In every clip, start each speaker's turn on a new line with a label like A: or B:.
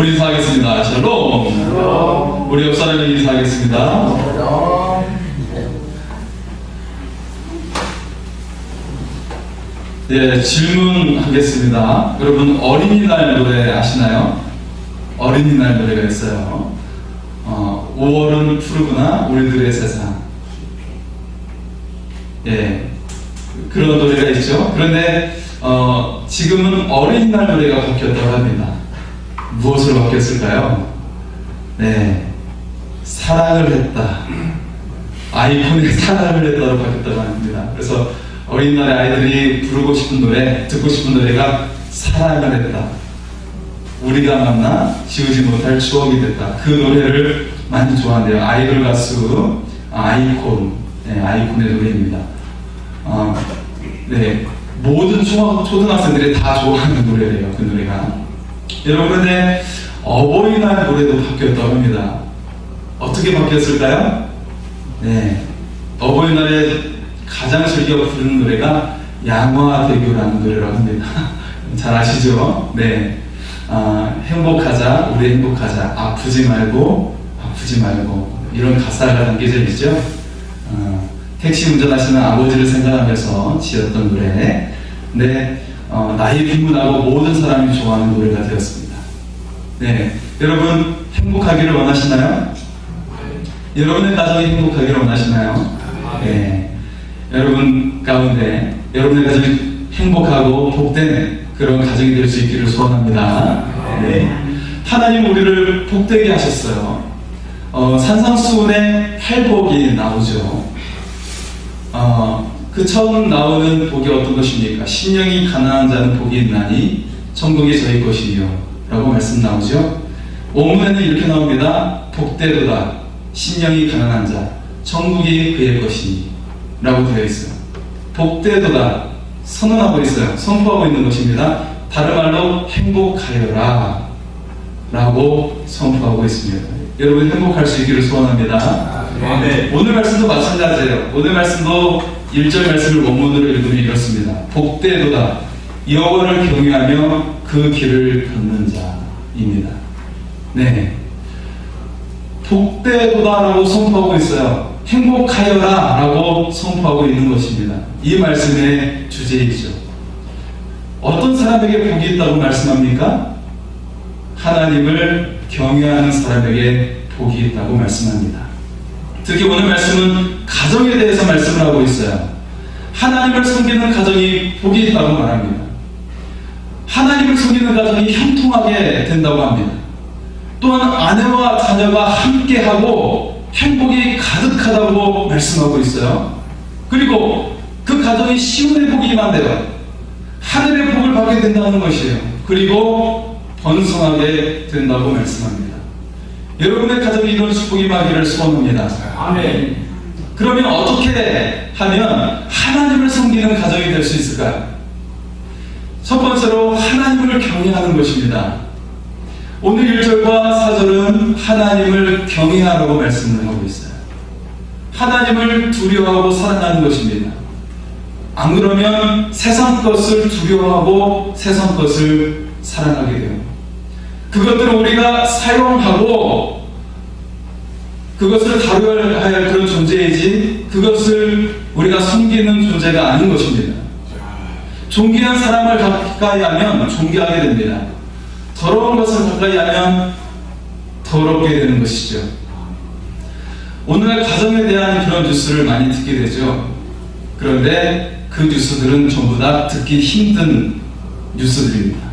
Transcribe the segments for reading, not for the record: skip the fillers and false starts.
A: 우리 인사하겠습니다. 샬롬. 우리 옆 사람에게 인사하겠습니다. 예, 질문하겠습니다. 여러분 어린이날 노래 아시나요? 어린이날 노래가 있어요. 5월은 푸르구나 우리들의 세상. 예, 그런 노래가 있죠. 그런데 지금은 어린이날 노래가 바뀌었다고 합니다. 무엇으로 바뀌었을까요? 네, 사랑을 했다. 아이콘의 사랑을 했다로 바뀌었다고 합니다. 그래서 어린이날에 아이들이 부르고 싶은 노래, 듣고 싶은 노래가 사랑을 했다. 우리가 만나 지우지 못할 추억이 됐다. 그 노래를 많이 좋아한대요. 아이돌 가수 아이콘, 네, 아이콘의 노래입니다. 네, 모든 초등학생들이 다 좋아하는 노래래요. 그 노래가. 여러분의 어버이날 노래도 바뀌었다고 합니다. 어떻게 바뀌었을까요? 네, 어버이날에 가장 즐겨 부르는 노래가 양화대교라는 노래라고 합니다. 잘 아시죠? 네, 행복하자, 우리 행복하자, 아프지 말고 이런 가사가 담겨져 있죠. 택시 운전하시는 아버지를 생각하면서 지었던 노래. 네, 나이 빈문하고 모든 사람이 좋아하는 노래가 되었습니다. 네, 여러분 행복하기를 원하시나요? 여러분의 가정이 행복하기를 원하시나요? 네, 여러분 가운데 여러분의 가정이 행복하고 복된 그런 가정이 될 수 있기를 소원합니다. 네, 하나님 우리를 복되게 하셨어요. 산상수훈의 8복이 나오죠. 그 처음 나오는 복이 어떤 것입니까? 심령이 가난한 자는 복이 있나니 천국이 저희 것이요 라고 말씀 나오죠. 원문에는 이렇게 나옵니다. 복되도다 심령이 가난한 자 천국이 그의 것이니 라고 되어 있어요. 복되도다 선언하고 있어요. 선포하고 있는 것입니다. 다른 말로 행복하여라 라고 선포하고 있습니다. 여러분 행복할 수 있기를 소원합니다. 네, 오늘 말씀도 마찬가지예요. 오늘 말씀도 1절 말씀을 원문으로 읽으면 이렇습니다. 복되도다 여호와를 경외하며 그 길을 걷는 자입니다. 네, 복되도다라고 선포하고 있어요. 행복하여라 라고 선포하고 있는 것입니다. 이 말씀의 주제이죠. 어떤 사람에게 복이 있다고 말씀합니까? 하나님을 경외하는 사람에게 복이 있다고 말씀합니다. 특히 오늘 말씀은 가정에 대해서 말씀을 하고 있어요. 하나님을 섬기는 가정이 복이 있다고 말합니다. 하나님을 섬기는 가정이 형통하게 된다고 합니다. 또한 아내와 자녀가 함께하고 행복이 가득하다고 말씀하고 있어요. 그리고 그 가정이 시온의 복이 임한대요. 하늘의 복을 받게 된다는 것이에요. 그리고 번성하게 된다고 말씀합니다. 여러분의 가정이 이런 축복이 임하기를 소원합니다. 아멘. 그러면 어떻게 하면 하나님을 섬기는 가정이 될 수 있을까요? 첫 번째로 하나님을 경외하는 것입니다. 오늘 1절과 4절은 하나님을 경외하라고 말씀을 하고 있어요. 하나님을 두려워하고 사랑하는 것입니다. 안 그러면 세상 것을 두려워하고 세상 것을 사랑하게 돼요. 그것들을 우리가 사용하고 그것을 다뤄야 할 그런 존재이지 그것을 우리가 섬기는 존재가 아닌 것입니다. 존귀한 사람을 가까이 하면 존귀하게 됩니다. 더러운 것을 가까이 하면 더럽게 되는 것이죠. 오늘날 가정에 대한 그런 뉴스를 많이 듣게 되죠. 그런데 그 뉴스들은 전부 다 듣기 힘든 뉴스들입니다.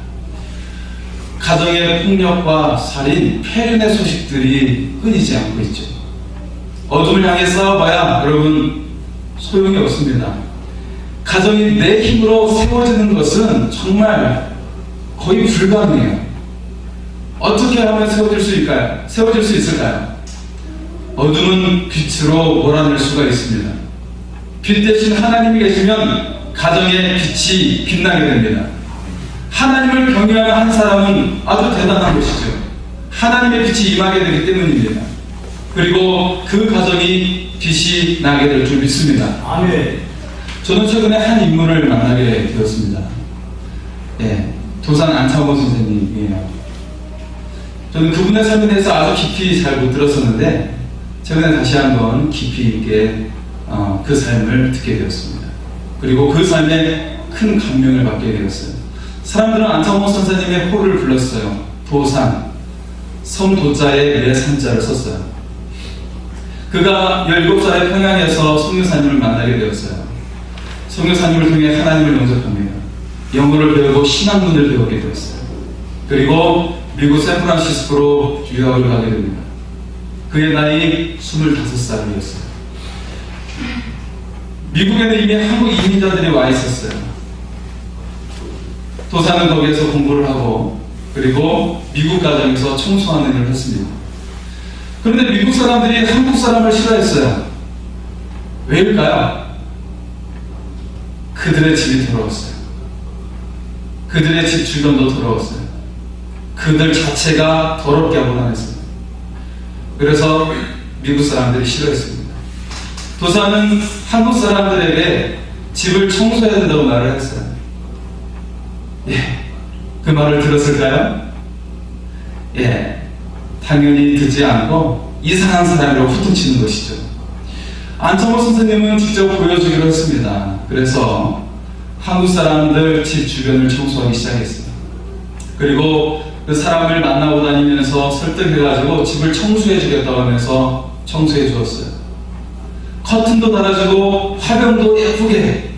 A: 가정의 폭력과 살인, 폐륜의 소식들이 끊이지 않고 있죠. 어둠을 향해 싸워봐야 여러분 소용이 없습니다. 가정이 내 힘으로 세워지는 것은 정말 거의 불가능해요. 어떻게 하면 세워질 수 있을까요? 어둠은 빛으로 몰아낼 수가 있습니다. 빛 대신 하나님이 계시면 가정의 빛이 빛나게 됩니다. 하나님을 경외하는 한 사람은 아주 대단한 것이죠. 하나님의 빛이 임하게 되기 때문입니다. 그리고 그 가정이 빛이 나게 될 줄 믿습니다. 아멘. 저는 최근에 한 인물을 만나게 되었습니다. 예, 도산 안창호 선생님이에요. 저는 그분의 삶에 대해서 아주 깊이 잘 못 들었었는데 최근에 다시 한번 깊이 있게 그 삶을 듣게 되었습니다. 그리고 그 삶에 큰 감명을 받게 되었어요. 사람들은 안창호 선생님의 호를 불렀어요. 도산, 성도자에 매산자를 썼어요. 그가 17살에 평양에서 성교사님을 만나게 되었어요. 성교사님을 통해 하나님을 영접합니다. 영어를 배우고 신학문을 배우게 되었어요. 그리고 미국 샌프란시스코로 유학을 가게 됩니다. 그의 나이 25살이었어요. 미국에는 이미 한국 이민자들이 와 있었어요. 도사는 거기에서 공부를 하고 그리고 미국 가정에서 청소하는 일을 했습니다. 그런데 미국 사람들이 한국 사람을 싫어했어요. 왜일까요? 그들의 집이 더러웠어요. 그들의 집 주변도 더러웠어요. 그들 자체가 더럽게 하고 다녔어요. 그래서 미국 사람들이 싫어했습니다. 도사는 한국 사람들에게 집을 청소해야 된다고 말을 했어요. 그 말을 들었을까요? 당연히 듣지 않고 이상한 사람이라고 후통치는 것이죠. 안창호 선생님은 직접 보여주기로 했습니다. 그래서 한국 사람들 집 주변을 청소하기 시작했어요. 그리고 그 사람을 만나고 다니면서 설득해가지고 집을 청소해 주겠다고 하면서 청소해 주었어요. 커튼도 달아주고 화병도 예쁘게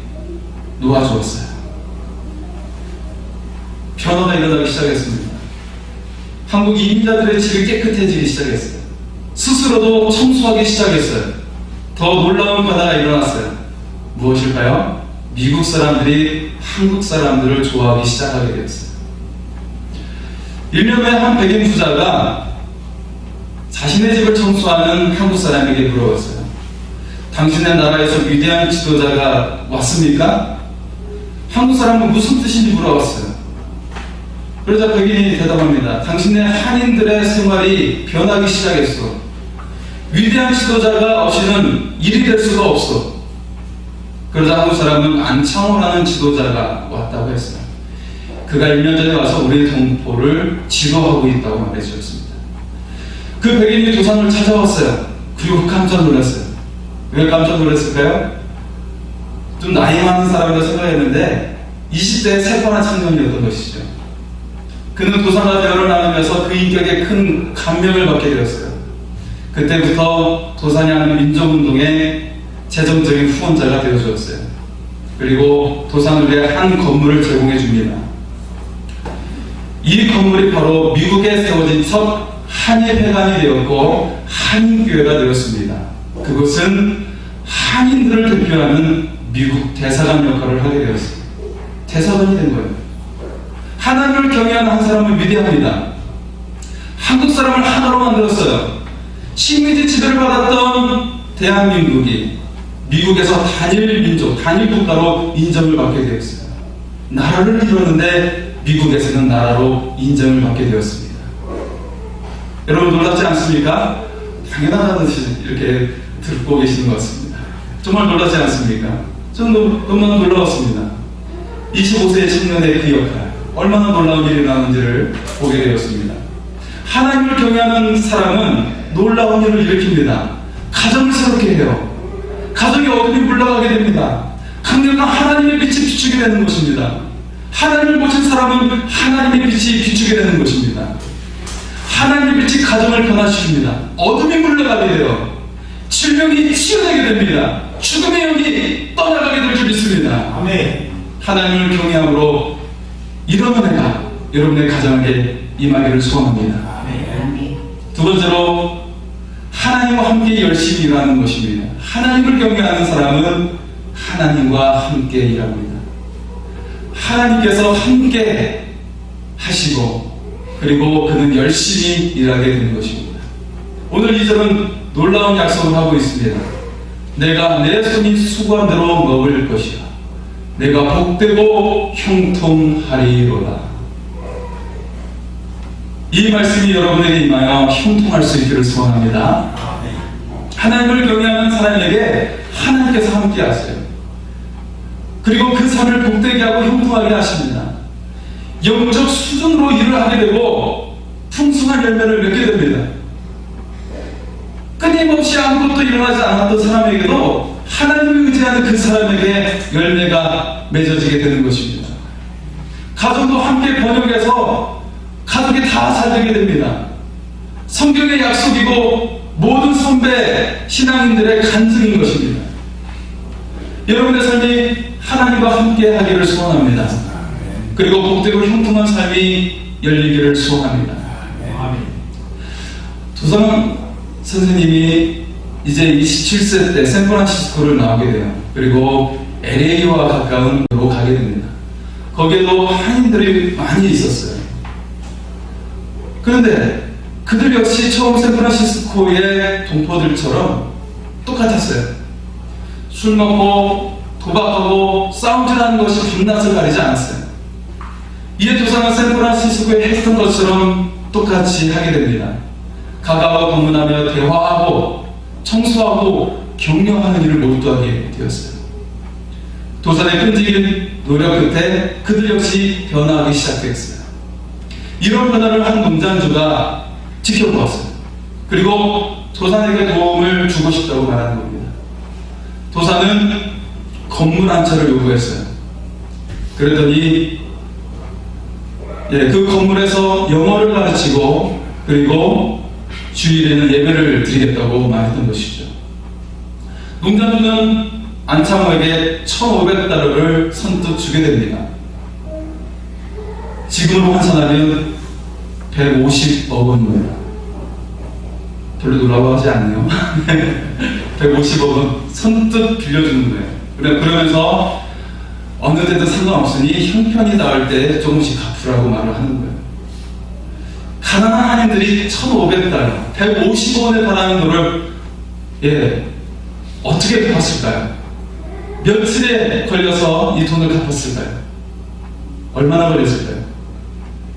A: 놓아주었어요. 변화가 일어나기 시작했습니다. 한국 이민자들의 집이 깨끗해지기 시작했어요. 스스로도 청소하기 시작했어요. 더 놀라운 변화가 일어났어요. 무엇일까요? 미국 사람들이 한국 사람들을 좋아하기 시작하게 되었어요. 1년 후에 한 백인 부자가 자신의 집을 청소하는 한국 사람에게 물어봤어요. 당신의 나라에서 위대한 지도자가 왔습니까? 한국 사람은 무슨 뜻인지 물어봤어요. 그러자 백인이 대답합니다. 당신의 한인들의 생활이 변하기 시작했어. 위대한 지도자가 없이는 일이 될 수가 없어. 그러자 한국 사람은 안창호라는 지도자가 왔다고 했어요. 그가 1년 전에 와서 우리 동포를 지도하고 있다고 말해주셨습니다. 그 백인이 도산을 찾아왔어요. 그리고 깜짝 놀랐어요. 왜 깜짝 놀랐을까요? 좀 나이 많은 사람이라고 생각했는데 20대의 새파란 청년이었던 것이죠. 그는 도산과 대화를 나누면서 그 인격에 큰 감명을 받게 되었어요. 그때부터 도산이 하는 민족운동의 재정적인 후원자가 되어주었어요. 그리고 도산을 위해 한 건물을 제공해 줍니다. 이 건물이 바로 미국에 세워진 첫 한인회관이 되었고 한인교회가 되었습니다. 그것은 한인들을 대표하는 미국 대사관 역할을 하게 되었어요. 대사관이 된 거예요. 하나님을 경외하는 한 사람은 위대합니다. 한국 사람을 하나로 만들었어요. 식민지 지배를 받았던 대한민국이 미국에서 단일 민족, 단일 국가로 인정을 받게 되었어요. 나라를 이뤘는데 미국에서는 나라로 인정을 받게 되었습니다. 여러분 놀랍지 않습니까? 당연하다듯이 이렇게 듣고 계시는 것 같습니다. 정말 놀랍지 않습니까? 저는 너무나 놀라웠습니다. 25세의 청년의 그 역할, 얼마나 놀라운 일이 나는지를 보게 되었습니다. 하나님을 경외하는 사람은 놀라운 일을 일으킵니다. 가정을 새롭게 해요. 가정의 어둠이 물러가게 됩니다. 강력한 하나님의 빛이 비추게 되는 것입니다. 하나님을 모신 사람은 하나님의 빛이 비추게 되는 것입니다. 하나님의 빛이 가정을 변화시킵니다. 어둠이 물러가게 돼요. 질병이 치유되게 됩니다. 죽음의 영이 떠나가게 될 줄 믿습니다.
B: 아멘.
A: 하나님을 경외함으로 이런 은혜가 여러분의 가정에 임하기를 소원합니다.
B: 아멘.
A: 두 번째로 하나님과 함께 열심히 일하는 것입니다. 하나님을 경외하는 사람은 하나님과 함께 일합니다. 하나님께서 함께 하시고 그리고 그는 열심히 일하게 되는 것입니다. 오늘 이 절은 놀라운 약속을 하고 있습니다. 내가 내 손이 수고한 대로 먹을 것이야. 내가 복되고 형통하리로다. 이 말씀이 여러분에게 임하여 형통할 수 있기를 소원합니다. 하나님을 경외하는 사람에게 하나님께서 함께 하세요. 그리고 그 삶을 복되게 하고 형통하게 하십니다. 영적 수준으로 일을 하게 되고 풍성한 열매를 맺게 됩니다. 끊임없이 아무것도 일어나지 않았던 사람에게도 하나님을 의지하는 그 사람에게 열매가 맺어지게 되는 것입니다. 가정도 함께 번영해서 가족이 다 잘 되게 됩니다. 성경의 약속이고 모든 선배 신앙인들의 간증인 것입니다. 여러분의 삶이 하나님과 함께 하기를 소원합니다. 그리고 복되고 형통한 삶이 열리기를 소원합니다. 도상 선생님이 이제 27세 때 샌프란시스코를 나오게 돼요. 그리고 LA와 가까운 데로 가게 됩니다. 거기에도 한인들이 많이 있었어요. 그런데 그들 역시 처음 샌프란시스코의 동포들처럼 똑같았어요. 술 먹고 도박하고 싸움질하는 것이 밤낮을 가리지 않았어요. 이에 도상은 샌프란시스코에 했던 것처럼 똑같이 하게 됩니다. 가가와 방문하며 대화하고 청소하고 격려하는 일을 몰두하게 되었어요. 도산의 끈질긴 노력 끝에 그들 역시 변화하기 시작했어요. 이런 변화를 한 농장주가 지켜보았어요. 그리고 도산에게 도움을 주고 싶다고 말하는 겁니다. 도산은 건물 한 채를 요구했어요. 그랬더니 그 건물에서 영어를 가르치고 그리고 주일에는 예배를 드리겠다고 말했던 것이죠. 농장주는 안창호에게 1,500달러를 선뜻 주게 됩니다. 지금으로 환산하면 150억 원입니다. 별로 놀라워하지 않네요. 150억 원 선뜻 빌려주는 거예요. 그러면서 어느 때도 상관없으니 형편이 닿을 때 조금씩 갚으라고 말을 하는 거예요. 가난한 한인들이 1,500달러, 150원에 달하는 돈을 어떻게 갚았을까요? 며칠에 걸려서 이 돈을 갚았을까요? 얼마나 걸렸을까요?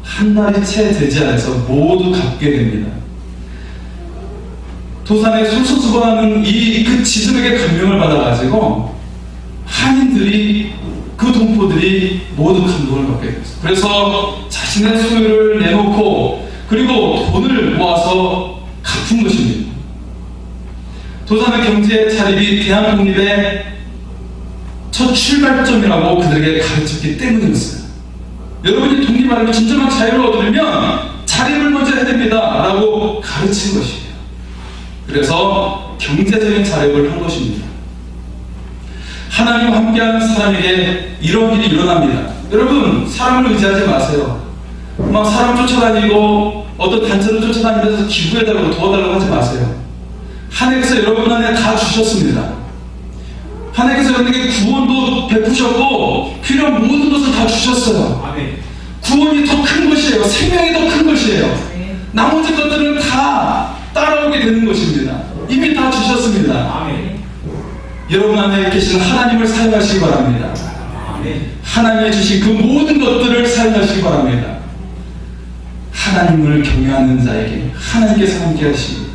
A: 한 달이 채 되지 않아서 모두 갚게 됩니다. 도산에 솔선수범하는 그 지점에게 감명을 받아가지고 한인들이 그 동포들이 모두 감동을 받게 됐어요. 그래서 자신의 소유를 내놓고 그리고 돈을 모아서 갚은 것입니다. 도산의 경제 자립이 대한 독립의 첫 출발점이라고 그들에게 가르쳤기 때문이었어요. 여러분이 독립하려면 진정한 자유를 얻으려면 자립을 먼저 해야 됩니다 라고 가르친 것이에요. 그래서 경제적인 자립을 한 것입니다. 하나님과 함께하는 사람에게 이런 일이 일어납니다. 여러분, 사람을 의지하지 마세요. 막 사람 쫓아다니고 어떤 단체를 쫓아다니면서 기부해달라고 도와달라고 하지 마세요. 하나님께서 여러분 안에 다 주셨습니다. 하나님께서 여러분에게 구원도 베푸셨고 필요한 모든 것을 다 주셨어요. 아멘. 구원이 더 큰 것이에요. 생명이 더 큰 것이에요. 나머지 것들은 다 따라오게 되는 것입니다. 이미 다 주셨습니다. 아멘. 여러분 안에 계신 하나님을 사용하시기 바랍니다. 아멘. 하나님이 주신 그 모든 것들을 사용하시기 바랍니다. 하나님을 경외하는 자에게 하나님께서 함께 하시고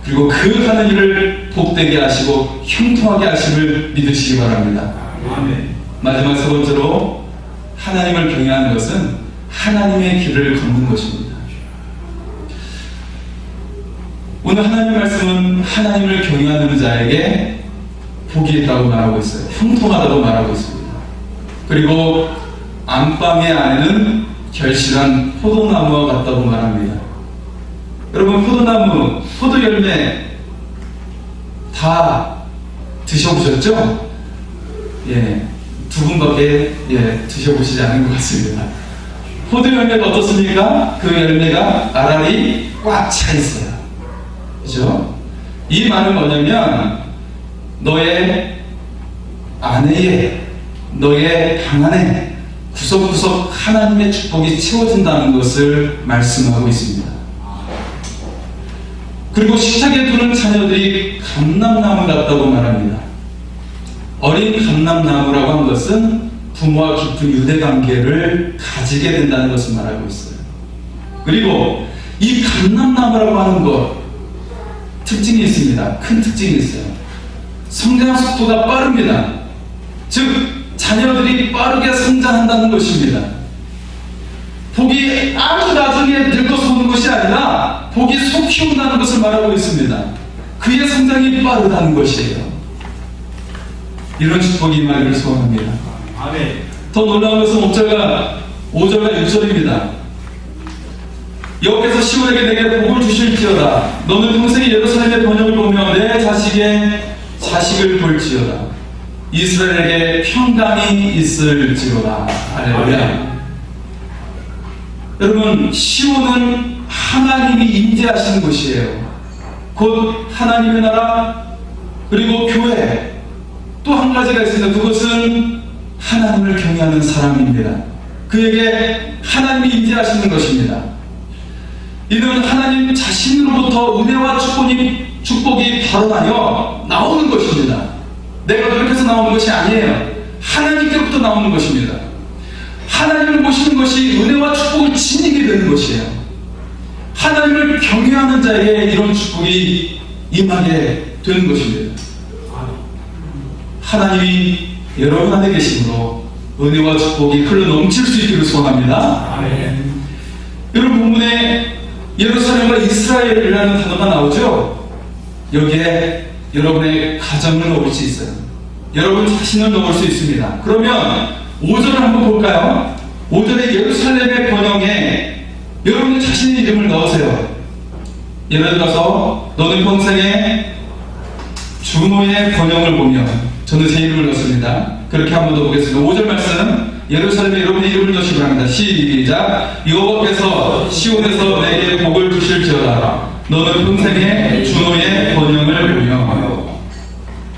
A: 그리고 그 하는 일을 복되게 하시고 형통하게 하심을 믿으시기 바랍니다. 아멘. 마지막 세 번째로 하나님을 경외하는 것은 하나님의 길을 걷는 것입니다. 오늘 하나님의 말씀은 하나님을 경외하는 자에게 복이 있다고 말하고 있어요. 형통하다고 말하고 있습니다. 그리고 안방의 안에는 결실한 포도나무와 같다고 말합니다. 여러분, 포도나무, 포도열매 다 드셔보셨죠? 두 분밖에 드셔보시지 않은 것 같습니다. 포도열매가 어떻습니까? 그 열매가 알알이 꽉 차 있어요. 그죠? 이 말은 뭐냐면 너의 안에, 너의 방 안에 구석구석 하나님의 축복이 채워진다는 것을 말씀하고 있습니다. 그리고 식탁에 두는 자녀들이 감람나무 같다고 말합니다. 어린 감람나무라고 하는 것은 부모와 깊은 유대관계를 가지게 된다는 것을 말하고 있어요. 그리고 이 감람나무라고 하는 것 특징이 있습니다. 큰 특징이 있어요. 성장 속도가 빠릅니다. 즉 자녀들이 빠르게 성장한다는 것입니다. 복이 아주 나중에 늙어서 오는 것이 아니라 복이 속히 온다는 것을 말하고 있습니다. 그의 성장이 빠르다는 것이에요. 이런 축복이 임하기를 소원합니다.
B: 아멘.
A: 더 놀라운 것은 5절과 6절입니다. 여호와께서 시온에게 내게 복을 주실지어다. 너는 평생에 예루살렘의 번영을 보며 내 자식의 자식을 볼지어다. 이스라엘에게 평강이 있을지어다. 할렐루야. 여러분, 시온은 하나님이 임재하시는 곳이에요. 곧 하나님의 나라, 그리고 교회. 또 한 가지가 있습니다. 그것은 하나님을 경외하는 사람입니다. 그에게 하나님이 임재하시는 것입니다. 이는 하나님 자신으로부터 은혜와 축복이 발원하여 나오는 것입니다. 내가 노력해서 나오는 것이 아니에요. 하나님께로부터 나오는 것입니다. 하나님을 모시는 것이 은혜와 축복을 지니게 되는 것이에요. 하나님을 경외하는 자에게 이런 축복이 임하게 되는 것입니다. 하나님이 여러분 안에 계심으로 은혜와 축복이 흘러 넘칠 수 있기를 소원합니다.
B: 아멘.
A: 여러분, 본문에 예루살렘과 이스라엘이라는 단어가 나오죠. 여기에 여러분의 가정을 넣을 수 있어요. 여러분 자신을 넣을 수 있습니다. 그러면 5절을 한번 볼까요? 5절에 예루살렘의 번영에 여러분 자신의 이름을 넣으세요. 예를 들어서 너는 평생에 주노의 번영을 보며, 저는 제 이름을 넣습니다. 그렇게 한 번 더 보겠습니다. 5절 말씀, 예루살렘에 여러분의 이름을 넣으시기 바랍니다. 시작. 여호와께서 시온에서 내게 복을 주실지어다. 너는 평생에 주노의 번영을 보며.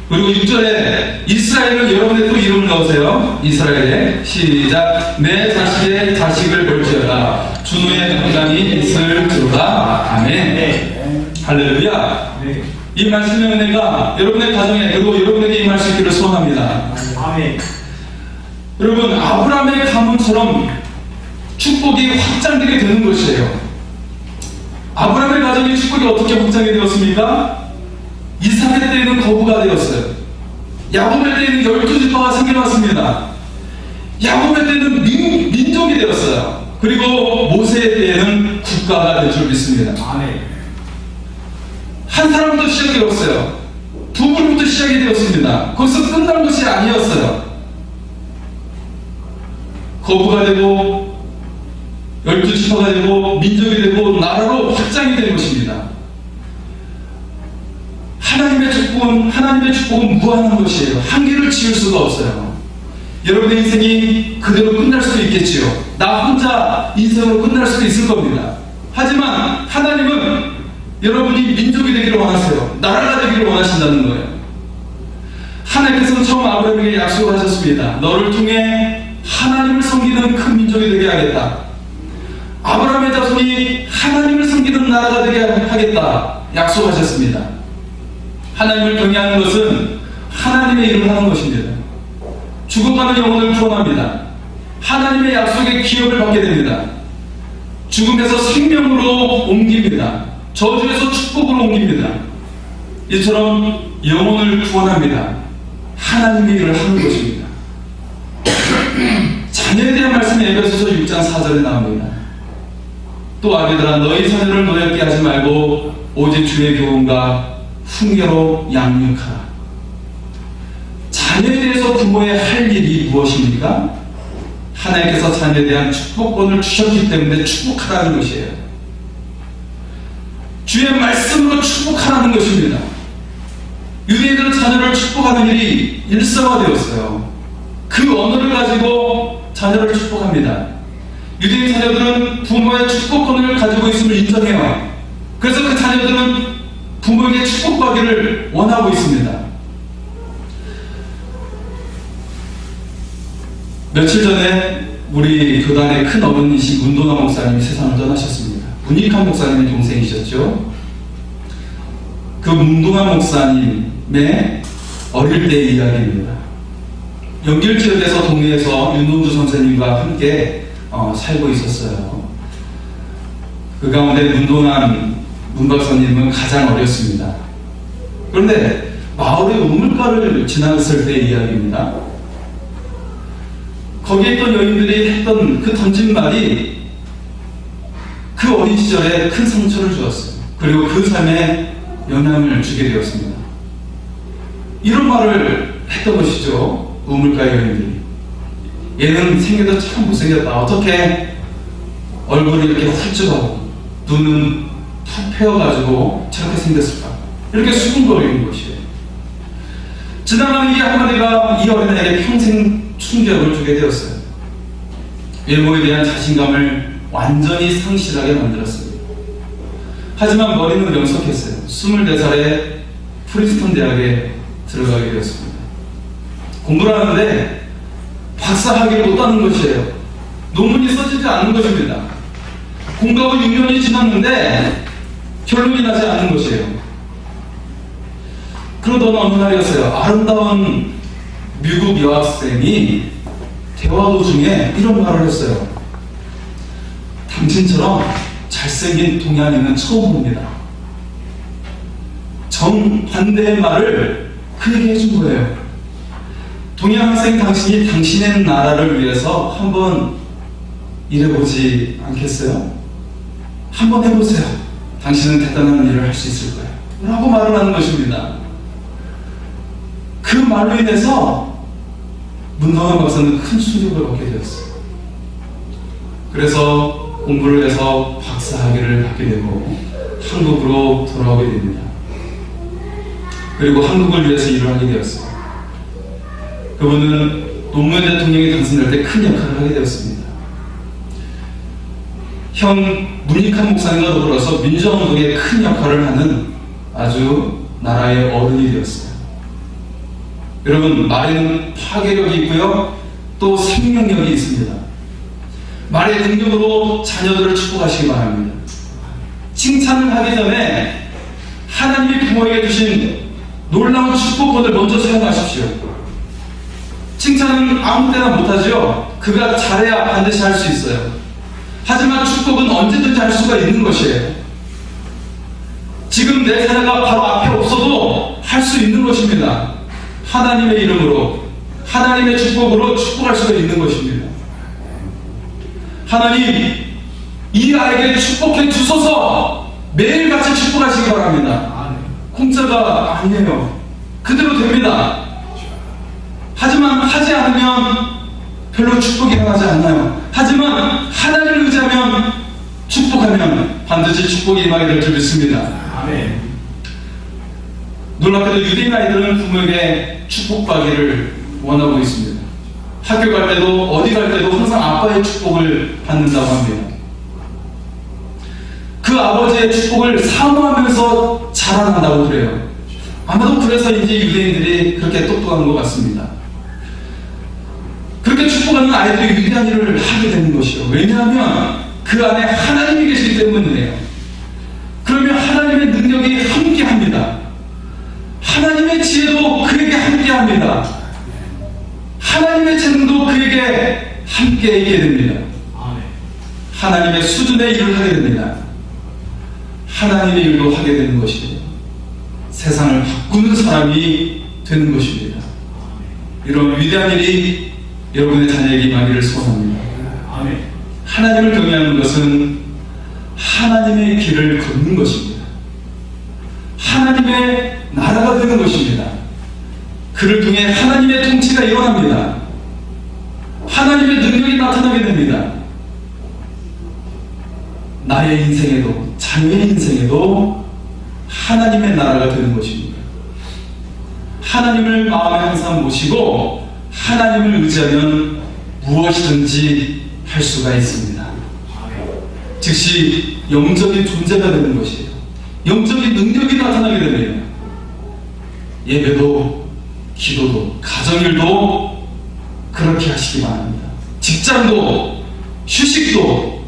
A: 그리고 6절에 이스라엘은 여러분의 또 이름을 넣으세요. 이스라엘에 시작. 내 자식의 자식을 볼지어다. 주노의 평강이 있을지어다. 아멘.
B: 네.
A: 할렐루야.
B: 네.
A: 이 말씀의 은혜가 여러분의 가정에, 그리고 여러분에게 임할 수 있기를 소원합니다.
B: 아멘.
A: 여러분, 아브라함의 가문처럼 축복이 확장되게 되는 것이에요. 아브라함의 가정의 축복이 어떻게 확장이 되었습니까? 이삭의 때에는 거부가 되었어요. 야곱의 때에는 12지파가 생겨났습니다. 야곱의 때에는 민족이 되었어요. 그리고 모세의 때에는 국가가 될 줄 믿습니다.
B: 아멘.
A: 한 사람부터 시작되었어요. 부부부터 시작이 되었습니다. 거기서 끝난 것이 아니었어요. 거부가 되고 12지파가 되고 민족이 되고 나라로 확장이 된 것입니다. 하나님의 축복은 무한한 것이에요. 한계를 지을 수가 없어요. 여러분의 인생이 그대로 끝날 수도 있겠지요. 나 혼자 인생으로 끝날 수도 있을 겁니다. 하지만 하나님은 여러분이 민족이 되기를 원하세요. 나라가 되기를 원하신다는 거예요. 하나님께서는 처음 아브라함에게 약속을 하셨습니다. 너를 통해 하나님을 섬기는 큰 민족이 되게 하겠다. 아브라함의 자손이 하나님을 섬기는 나라가 되게 하겠다 약속하셨습니다. 하나님을 경외하는 것은 하나님의 일을 하는 것입니다. 죽어가는 영혼을 구원합니다. 하나님의 약속에 기업을 받게 됩니다. 죽음에서 생명으로 옮깁니다. 저주에서 축복으로 옮깁니다. 이처럼 영혼을 구원합니다. 하나님의 일을 하는 것입니다. 자녀에 대한 말씀이 에베소서 6장 4절에 나옵니다. 또 아비들아, 너희 자녀를 노엽게 하지 말고 오직 주의 교훈과 훈계로 양육하라. 자녀에 대해서 부모의 할 일이 무엇입니까? 하나님께서 자녀에 대한 축복권을 주셨기 때문에 축복하라는 것이에요. 주의 말씀으로 축복하라는 것입니다. 유대인들은 자녀를 축복하는 일이 일상화되었어요. 그 언어를 가지고 자녀를 축복합니다. 유대인 자녀들은 부모의 축복권을 가지고 있음을 인정해요. 그래서 그 자녀들은 부모에게 축복받기를 원하고 있습니다. 며칠 전에 우리 교단의 큰 어른이신 문도나 목사님이 세상을 떠나셨습니다. 문익환 목사님의 동생이셨죠. 그 문도나 목사님의 어릴 때의 이야기입니다. 연길 지역에서 동네에서 윤동주 선생님과 함께 살고 있었어요. 그 가운데 문도난 문박사님은 가장 어렸습니다. 그런데 마을의 우물가를 지났을 때의 이야기입니다. 거기에 있던 여인들이 했던 그 던진 말이 그 어린 시절에 큰 상처를 주었어요. 그리고 그 삶에 영향을 주게 되었습니다. 이런 말을 했던 것이죠. 우물가 여인들이. 얘는 생겨도 참 못생겼다. 어떻게 얼굴이 이렇게 훌쩍하고 눈은 푹 패여가지고 저렇게 생겼을까? 이렇게 수군거리는 것이에요. 지나가는 이 한마디가 이 어린아이에게 평생 충격을 주게 되었어요. 외모에 대한 자신감을 완전히 상실하게 만들었습니다. 하지만 머리는 명석했어요. 24살에 프린스턴 대학에 들어가게 되었습니다. 공부를 하는데 박사 학위를 못 따는 것이에요. 논문이 써지지 않는 것입니다. 공부하고 6년이 지났는데 결론이 나지 않는 것이에요. 그러던 어느 날이었어요. 아름다운 미국 여학생이 대화 도중에 이런 말을 했어요. 당신처럼 잘생긴 동양인은 처음 봅니다. 정반대의 말을 그에게 해준 거예요. 동양 학생 당신이 당신의 나라를 위해서 한번 일해보지 않겠어요? 한번 해보세요. 당신은 대단한 일을 할 수 있을 거예요. 라고 말을 하는 것입니다. 그 말로 인해서 문성환 박사는 큰 충격을 받게 되었어요. 그래서 공부를 해서 박사 학위를 받게 되고 한국으로 돌아오게 됩니다. 그리고 한국을 위해서 일을 하게 되었어요. 그분은 노무현 대통령이 당선될 때 큰 역할을 하게 되었습니다. 형 문익환 목사님과 더불어서 민주화운동에 큰 역할을 하는 아주 나라의 어른이 되었어요. 여러분, 말에는 파괴력이 있고요, 또 생명력이 있습니다. 말의 능력으로 자녀들을 축복하시기 바랍니다. 칭찬을 하기 전에 하나님이 부모에게 주신 놀라운 축복권을 먼저 사용하십시오. 칭찬은 아무 때나 못하죠. 그가 잘해야 반드시 할 수 있어요. 하지만 축복은 언제든지 할 수가 있는 것이에요. 지금 내 사례가 바로 앞에 없어도 할 수 있는 것입니다. 하나님의 이름으로, 하나님의 축복으로 축복할 수가 있는 것입니다. 하나님, 이 아이에게 축복해 주소서. 매일같이 축복하시기 바랍니다. 공짜가 아니에요. 그대로 됩니다. 하지만 하지 않으면 별로 축복이 일어나지 않나요? 하지만 하나님을 의지하면, 축복하면 반드시 축복이 임하게 될 줄 믿습니다. 아멘. 놀랍게도 유대인 아이들은 부모에게 축복받기를 원하고 있습니다. 학교 갈 때도 어디 갈 때도 항상 아빠의 축복을 받는다고 합니다. 그 아버지의 축복을 사모하면서 자라난다고 그래요. 아마도 그래서인지 유대인들이 그렇게 똑똑한 것 같습니다. 그렇게 축복하는 아이들이 위대한 일을 하게 되는 것이요. 왜냐하면 그 안에 하나님이 계시기 때문이에요. 그러면 하나님의 능력이 함께합니다. 하나님의 지혜도 그에게 함께합니다. 하나님의 재능도 그에게 함께 있게 됩니다. 하나님의 수준의 일을 하게 됩니다. 하나님의 일도 하게 되는 것이에요. 세상을 바꾸는 사람이 되는 것입니다. 이런 위대한 일이 여러분의 자녀에게 임하기를 소원합니다. 하나님을 경외하는 것은 하나님의 길을 걷는 것입니다. 하나님의 나라가 되는 것입니다. 그를 통해 하나님의 통치가 일어납니다. 하나님의 능력이 나타나게 됩니다. 나의 인생에도, 자녀의 인생에도 하나님의 나라가 되는 것입니다. 하나님을 마음에 항상 모시고 하나님을 의지하면 무엇이든지 할 수가 있습니다. 즉시 영적인 존재가 되는 것이에요. 영적인 능력이 나타나게 됩니다. 예배도, 기도도, 가정일도 그렇게 하시기 바랍니다. 직장도, 휴식도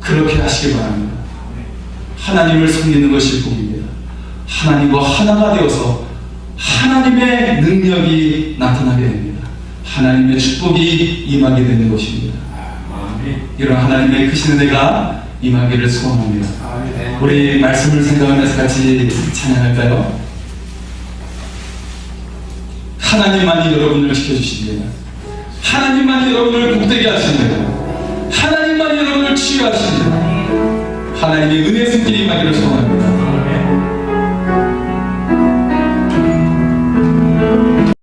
A: 그렇게 하시기 바랍니다. 하나님을 섬기는 것이 복입니다. 하나님과 하나가 되어서 하나님의 능력이 나타나게 됩니다. 하나님의 축복이 임하게 되는 것입니다. 이런 하나님의 크신 은혜가 임하기를 소원합니다. 우리 말씀을 생각하면서 같이 찬양할까요? 하나님만이 여러분을 지켜주십니다. 하나님만이 여러분을 복되게 하십니다. 하나님만이 여러분을 치유하십니다. 하나님의 은혜 손길이 임하기를 소원합니다.